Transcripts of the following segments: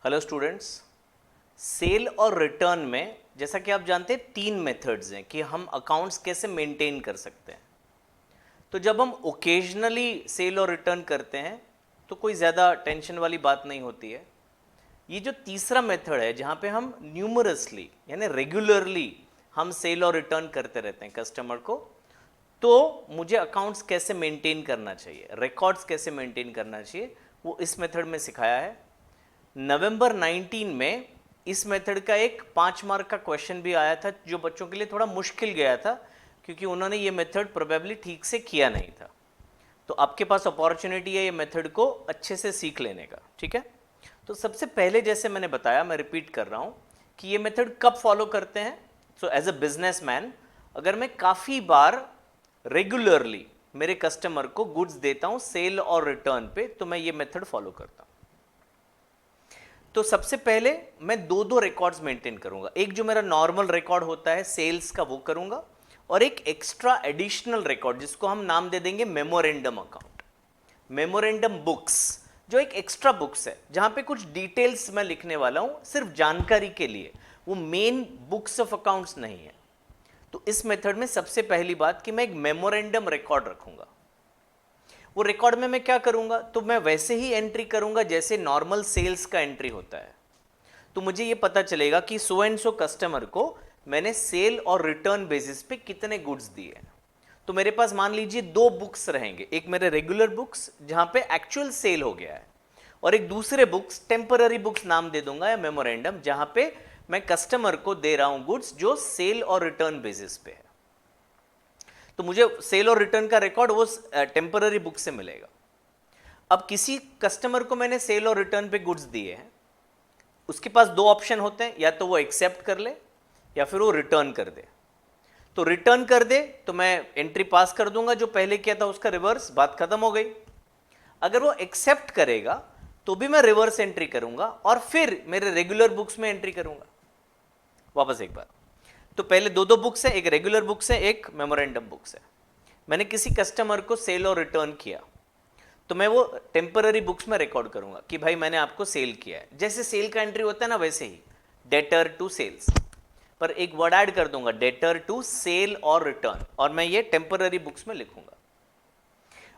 Hello students, cell और return में जैसा कि आप जानते हैं 3 मेथड्स हैं कि हम अकाउंट्स कैसे मेंटेन कर सकते हैं। तो जब हम ओकेजनली सेल और रिटर्न करते हैं तो कोई ज़्यादा टेंशन वाली बात नहीं होती है। ये जो तीसरा मेथड है जहाँ पे हम न्यूमरसली यानी रेगुलरली हम सेल और रिटर्न करते रहते हैं कस्टमर को, तो मुझे अकाउंट्स कैसे मेंटेन करना चाहिए, रिकॉर्ड्स कैसे मेंटेन करना चाहिए, वो इस मेथड में सिखाया है। नवंबर 19 में इस मेथड का एक 5 मार्क का क्वेश्चन भी आया था जो बच्चों के लिए थोड़ा मुश्किल गया था क्योंकि उन्होंने ये मेथड प्रोबेबली ठीक से किया नहीं था। तो आपके पास अपॉर्चुनिटी है ये मेथड को अच्छे से सीख लेने का, ठीक है। तो सबसे पहले जैसे मैंने बताया, मैं रिपीट कर रहा हूँ कि ये मेथड कब फॉलो करते हैं। सो एज अ बिजनेसमैन अगर मैं काफ़ी बार रेगुलरली मेरे कस्टमर को गुड्स देता हूँ सेल और रिटर्न पे, तो मैं ये मेथड फॉलो करता हूँ। तो सबसे पहले मैं दो रिकॉर्ड्स मेंटेन करूंगा। एक जो मेरा नॉर्मल रिकॉर्ड होता है सेल्स का वो करूंगा, और एक एक्स्ट्रा एडिशनल रिकॉर्ड जिसको हम नाम दे देंगे मेमोरेंडम अकाउंट, मेमोरेंडम बुक्स, जो एक एक्स्ट्रा बुक्स है जहां पे कुछ डिटेल्स मैं लिखने वाला हूं सिर्फ जानकारी के लिए, वो मेन बुक्स ऑफ अकाउंट्स नहीं है। तो इस मेथड में सबसे पहली बात कि मैं एक मेमोरेंडम रिकॉर्ड रखूंगा। वो रिकॉर्ड में मैं क्या करूंगा, तो मैं वैसे ही एंट्री करूंगा जैसे नॉर्मल सेल्स का एंट्री होता है। तो मुझे ये पता चलेगा कि सो एंड सो कस्टमर को मैंने सेल और रिटर्न बेसिस पे कितने गुड्स दिए। तो मेरे पास मान लीजिए 2 बुक्स रहेंगे, एक मेरे रेगुलर बुक्स जहां पे एक्चुअल सेल हो गया है, और एक दूसरे बुक्स टेम्पररी बुक्स नाम दे दूंगा या मेमोरेंडम, जहां पे मैं कस्टमर को दे रहा हूं गुड्स जो सेल और रिटर्न बेसिस पे है। तो मुझे सेल और रिटर्न का रिकॉर्ड वो टेम्पररी बुक से मिलेगा। अब किसी कस्टमर को मैंने सेल और रिटर्न पे गुड्स दिए हैं, उसके पास 2 ऑप्शन होते हैं, या तो वो एक्सेप्ट कर ले या फिर वो रिटर्न कर दे। तो रिटर्न कर दे तो मैं एंट्री पास कर दूंगा, जो पहले किया था उसका रिवर्स, बात खत्म हो गई। अगर वो एक्सेप्ट करेगा तो भी मैं रिवर्स एंट्री करूंगा और फिर मेरे रेगुलर बुक्स में एंट्री करूंगा। वापस एक बार, तो पहले 2 बुक्स है, एक रेगुलर बुक्स है, एक मेमोरेंडम बुक्स है। मैंने किसी कस्टमर को सेल और रिटर्न किया तो मैं वो टेम्पररी बुक्स में रिकॉर्ड करूंगा कि भाई मैंने आपको सेल किया है। जैसे सेल का एंट्री होता है ना, वैसे ही डेटर टू सेल्स, पर एक वर्ड ऐड कर दूंगा, डेटर टू सेल और रिटर्न, और मैं ये टेम्पररी बुक्स में लिखूंगा।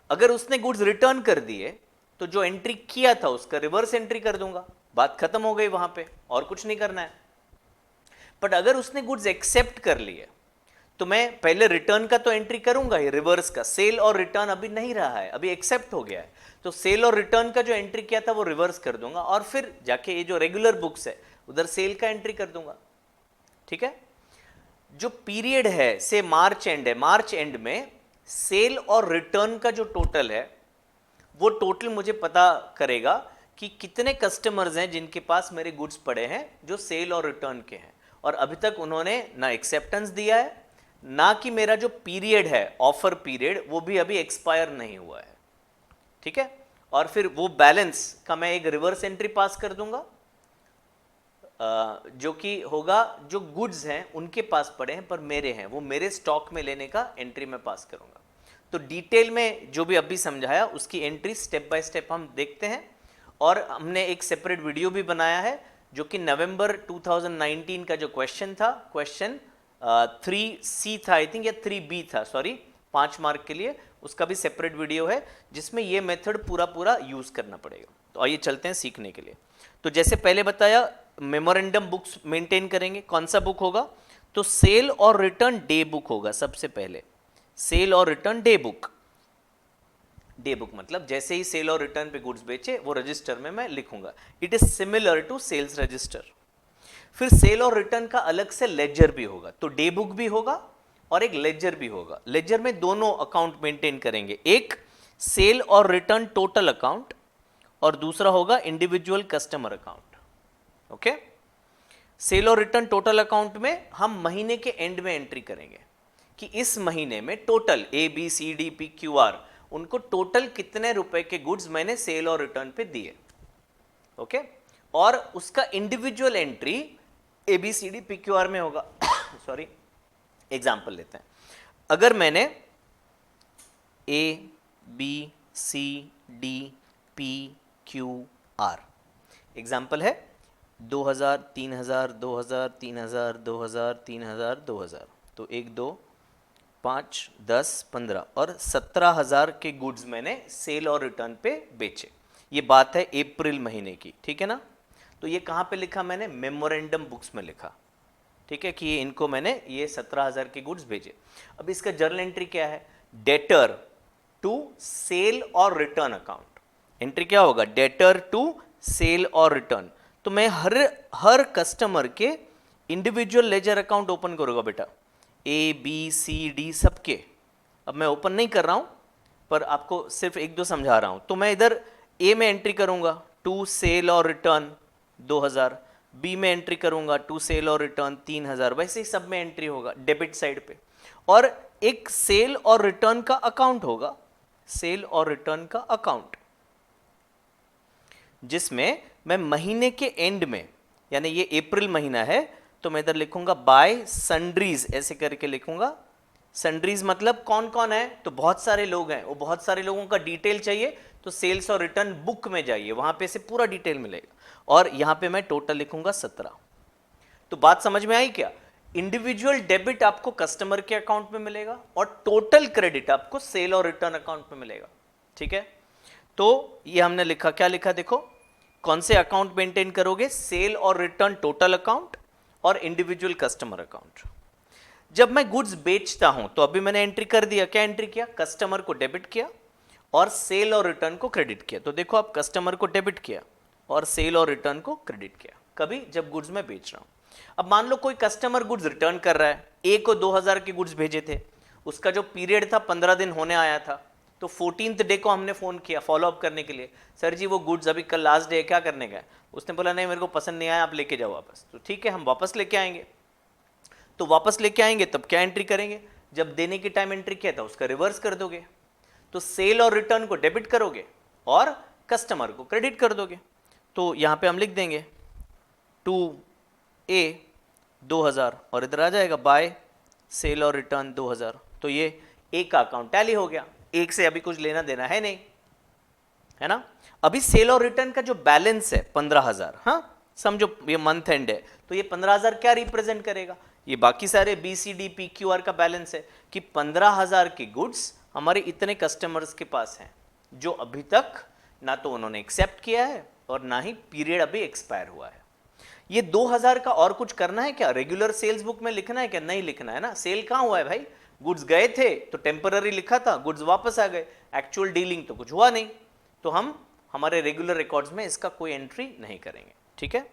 अगर उसने गुड्स रिटर्न कर दिए तो जो एंट्री किया था उसका रिवर्स एंट्री कर दूंगा, बात खत्म हो गई वहां पे, और कुछ नहीं करना है। बट अगर उसने गुड्स एक्सेप्ट कर लिए तो मैं पहले रिटर्न का तो एंट्री करूंगा ही, रिवर्स का सेल और रिटर्न अभी नहीं रहा है, अभी एक्सेप्ट हो गया है, तो सेल और रिटर्न का जो एंट्री किया था वो रिवर्स कर दूंगा, और फिर जाके ये जो रेगुलर बुक्स है उधर सेल का एंट्री कर दूंगा। ठीक है। जो पीरियड है से मार्च एंड है, मार्च एंड में सेल और रिटर्न का जो टोटल है वो टोटल मुझे पता करेगा कि कितने कस्टमर्स हैं जिनके पास मेरे गुड्स पड़े हैं जो सेल और रिटर्न के हैं, और अभी तक उन्होंने ना एक्सेप्टेंस दिया है, ना कि मेरा जो पीरियड है ऑफर पीरियड वो भी अभी एक्सपायर नहीं हुआ है। ठीक है। और फिर वो बैलेंस का मैं एक रिवर्स एंट्री पास कर दूंगा, जो कि होगा जो गुड्स हैं उनके पास पड़े हैं पर मेरे हैं, वो मेरे स्टॉक में लेने का एंट्री में पास करूंगा। तो डिटेल में जो भी अभी समझाया उसकी एंट्री स्टेप बाय स्टेप हम देखते हैं, और हमने एक सेपरेट वीडियो भी बनाया है जो कि नवंबर 2019 का जो क्वेश्चन था, क्वेश्चन 3C था आई थिंक, या 3B था, सॉरी, 5 मार्क के लिए, उसका भी सेपरेट वीडियो है जिसमें ये मेथड पूरा यूज करना पड़ेगा। तो आइए चलते हैं सीखने के लिए। तो जैसे पहले बताया, मेमोरेंडम बुक्स मेंटेन करेंगे। कौन सा बुक होगा, तो सेल और रिटर्न डे बुक होगा सबसे पहले। सेल और return day book, day book मतलब जैसे ही सेल और रिटर्न पे गुड्स बेचे वो रजिस्टर में मैं लिखूंगा। It is similar to sales register. फिर सेल और रिटर्न का अलग से लेजर भी होगा, तो डे बुक भी होगा और एक लेजर भी होगा। लेजर में दोनों अकाउंट मेंटेन करेंगे, एक सेल और रिटर्न टोटल अकाउंट और दूसरा होगा individual customer account. Okay. Sale और रिटर्न टोटल अकाउंट में हम महीने के एंड में एंट्री करेंगे कि इस महीने में टोटल ABCDPQR उनको टोटल कितने रुपए के गुड्स मैंने सेल और रिटर्न पे दिए। ओके। और उसका इंडिविजुअल एंट्री ABCDPQR में होगा। सॉरी, एग्जाम्पल लेते हैं। अगर मैंने ABCDPQR एग्जाम्पल है, 2000, 3000, 2000, 3000, 2000, 3000, 2000, तो 1, 2, 5, 10, 15 और 17,000 के गुड्स मैंने सेल और रिटर्न पे बेचे। ये बात है अप्रैल महीने की, ठीक है ना। तो ये कहाँ पे लिखा मैंने, मेमोरेंडम बुक्स में लिखा, ठीक है, कि ये इनको मैंने ये 17,000 के गुड्स भेजे। अब इसका जर्नल एंट्री क्या है, डेटर टू सेल और रिटर्न अकाउंट। एंट्री क्या होगा, डेटर टू सेल और रिटर्न। तो मैं हर कस्टमर के इंडिविजुअल लेजर अकाउंट ओपन करूंगा बेटा, ए बी सी डी सबके। अब मैं ओपन नहीं कर रहा हूं, पर आपको सिर्फ एक दो समझा रहा हूं। तो मैं इधर ए में एंट्री करूंगा टू सेल और रिटर्न 2000, बी में एंट्री करूंगा टू सेल और रिटर्न 3000, वैसे ही सब में एंट्री होगा डेबिट साइड पे। और एक सेल और रिटर्न का अकाउंट होगा, सेल और रिटर्न का अकाउंट, जिसमें मैं महीने के एंड में, यानी ये अप्रैल महीना है, तो मैं इधर लिखूंगा बाय सन्ड्रीज, ऐसे करके लिखूंगा। सन्ड्रीज मतलब कौन कौन है, तो बहुत सारे लोग हैं, वो बहुत सारे लोगों का डिटेल चाहिए, तो सेल्स और रिटर्न बुक में जाइए, वहां पे से पूरा डिटेल मिलेगा। और यहां पे मैं टोटल लिखूंगा 17। तो बात समझ में आई क्या, इंडिविजुअल डेबिट आपको कस्टमर के अकाउंट में मिलेगा और टोटल क्रेडिट आपको सेल और रिटर्न अकाउंट में मिलेगा, ठीक है। तो ये हमने लिखा, क्या लिखा देखो, कौन से अकाउंट मेंटेन करोगे, सेल और रिटर्न टोटल अकाउंट और इंडिविजुअल कस्टमर अकाउंट। जब मैं गुड्स बेचता हूं तो अभी मैंने एंट्री कर दिया, क्या एंट्री किया, कस्टमर को डेबिट किया और सेल और रिटर्न को क्रेडिट किया। तो देखो आप, कस्टमर को डेबिट किया और सेल और रिटर्न को क्रेडिट किया, कभी जब गुड्स मैं बेच रहा हूं। अब मान लो कोई कस्टमर गुड्स रिटर्न कर रहा है, ए को 2000 के गुड्स भेजे थे, उसका जो पीरियड था 15 दिन होने आया था, तो 14th डे को हमने फोन किया फॉलो अप करने के लिए, सर जी वो गुड्स अभी कल लास्ट डे है, क्या करने का है। उसने बोला नहीं मेरे को पसंद नहीं आया, आप लेके जाओ वापस। तो ठीक है, हम वापस लेके आएंगे। तो वापस लेके आएंगे तब क्या एंट्री करेंगे, जब देने के टाइम एंट्री किया था उसका रिवर्स कर दोगे। तो सेल और रिटर्न को डेबिट करोगे और कस्टमर को क्रेडिट कर दोगे। तो यहां पे हम लिख देंगे टू ए 2000 और इधर आ जाएगा बाय सेल और रिटर्न 2000। तो ये एक का अकाउंट टैली हो गया, एक से अभी कुछ लेना देना है नहीं, है ना। अभी सेल और रिटर्न का जो बैलेंस है 15,000, हाँ समझो ये मंथ एंड है, तो ये 15,000 क्या रिप्रेजेंट करेगा, ये बाकी सारे B C D P Q R का बैलेंस है कि 15,000 के गुड्स हमारे इतने कस्टमर्स के पास हैं जो अभी तक ना तो उन्होंने एक्सेप्ट किया है और ना ही पीरियड अभी एक्सपायर हुआ है। ये 2000 का और कुछ करना है क्या, रेगुलर सेल्स बुक में लिखना है क्या, नहीं लिखना है ना। सेल कहां हुआ है भाई, गुड्स गए थे तो टेम्पररी लिखा था, गुड्स वापस आ गए, एक्चुअल डीलिंग तो कुछ हुआ नहीं, तो हम हमारे रेगुलर रिकॉर्ड्स में इसका कोई एंट्री नहीं करेंगे, ठीक है।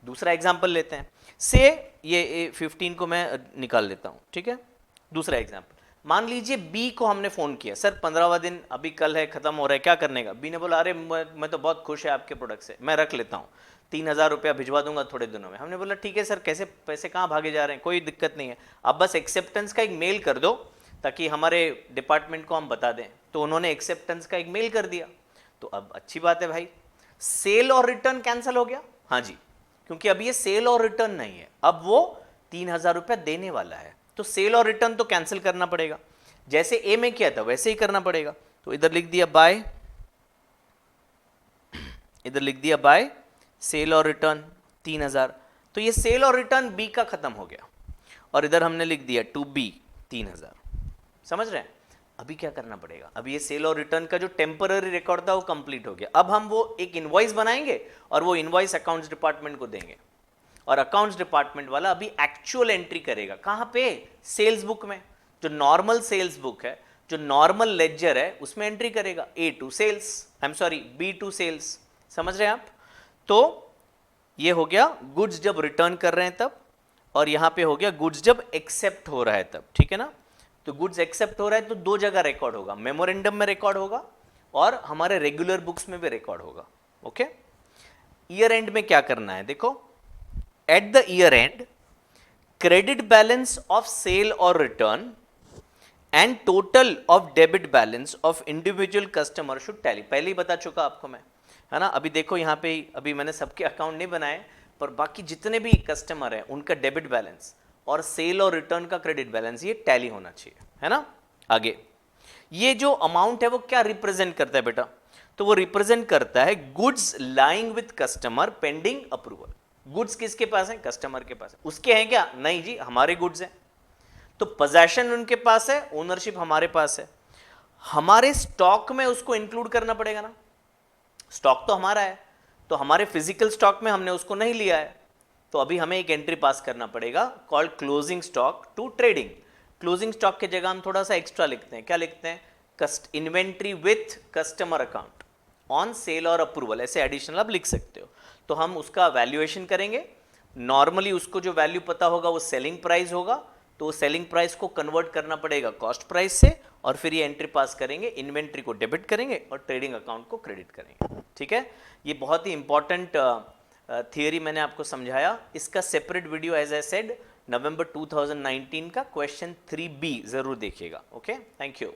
दूसरा एग्जांपल लेते हैं, से ये 15 को मैं निकाल लेता हूं, ठीक है। दूसरा एग्जांपल, मान लीजिए बी को हमने फोन किया, सर 15वां दिन अभी कल है, खत्म हो रहा है, क्या करने का। बी ने बोला अरे मैं तो बहुत खुश है आपके प्रोडक्ट से, मैं रख लेता हूँ, 3,000 रुपया भिजवा दूंगा थोड़े दिनों में। हमने बोला ठीक है सर, कैसे पैसे कहाँ भागे जा रहे हैं, कोई दिक्कत नहीं है, आप बस एक्सेप्टेंस का एक मेल कर दो ताकि हमारे डिपार्टमेंट को हम बता दें। तो उन्होंने एक्सेप्टेंस का एक मेल कर दिया, तो अब अच्छी बात है भाई, सेल और रिटर्न कैंसिल हो गया, हाँ जी, क्योंकि अब ये सेल और रिटर्न नहीं है, अब वो 3,000 रुपया देने वाला है, तो सेल और रिटर्न तो कैंसिल करना पड़ेगा, जैसे ए में किया था वैसे ही करना पड़ेगा। तो इधर लिख दिया बाय, इधर लिख दिया बाय सेल और रिटर्न 3,000, तो ये सेल और रिटर्न बी का खत्म हो गया, और इधर हमने लिख दिया टू बी 3,000। समझ रहे हैं, अभी क्या करना पड़ेगा, अब ये सेल और रिटर्न का जो टेम्पररी रिकॉर्ड था वो कंप्लीट हो गया। अब हम वो एक इनवॉइस बनाएंगे और वो इनवॉइस अकाउंट्स डिपार्टमेंट को देंगे, और अकाउंट्स डिपार्टमेंट वाला अभी एक्चुअल एंट्री करेगा, कहां पे, सेल्स बुक में, जो नॉर्मल सेल्स बुक है, जो नॉर्मल लेजर है उसमें एंट्री करेगा, A to sales, I am sorry B to sales. समझ रहे हैं आप। तो ये हो गया गुड्स जब रिटर्न कर रहे हैं तब, और यहां पे हो गया गुड्स जब एक्सेप्ट हो रहा है तब, ठीक है ना। तो गुड्स एक्सेप्ट हो रहा है तो दो जगह रिकॉर्ड होगा, मेमोरेंडम में रिकॉर्ड होगा और हमारे रेगुलर बुक्स में भी रिकॉर्ड होगा, ओके। ईयर एंड में क्या करना है देखो, at the year end credit balance of sale और return and total of debit balance of individual customer should tally. पहले ही बता चुका आपको मैं, है ना। अभी देखो यहाँ पे अभी मैंने सबके अकाउंट नहीं बनाए, पर बाकी जितने भी कस्टमर हैं उनका डेबिट बैलेंस और सेल और रिटर्न का क्रेडिट बैलेंस ये टैली होना चाहिए, है ना। आगे ये जो अमाउंट है वो क्या रिप्रेजेंट करता है बेटा, तो वो रिप्रेजेंट करता है goods lying with customer pending approval. Goods किसके पास है? कस्टमर के पास है। उसके हैं क्या? नहीं जी, हमारे गुड्स हैं। तो पोजेशन उनके पास है, ओनरशिप हमारे पास है। हमारे स्टॉक में उसको इंक्लूड करना पड़ेगा ना, स्टॉक तो हमारा है, तो हमारे फिजिकल स्टॉक में हमने उसको नहीं लिया है, तो अभी हमें एक एंट्री पास करना पड़ेगा called closing stock to trading. Closing stock की जगह हम थोड़ा सा एक्स्ट्रा लिखते हैं, क्या लिखते हैं? Inventory with customer account on sale और अप्रूवल, ऐसे एडिशनल आप लिख सकते हो। तो हम उसका वैल्यूएशन करेंगे। नॉर्मली उसको जो वैल्यू पता होगा वो सेलिंग प्राइस होगा, तो सेलिंग प्राइस को कन्वर्ट करना पड़ेगा कॉस्ट प्राइस से, और फिर ये एंट्री पास करेंगे, इन्वेंट्री को डेबिट करेंगे और ट्रेडिंग अकाउंट को क्रेडिट करेंगे। ठीक है, ये बहुत ही इंपॉर्टेंट थियरी मैंने आपको समझाया। इसका separate video as I said November 2019 का क्वेश्चन 3B जरूर देखिएगा। Okay, thank you.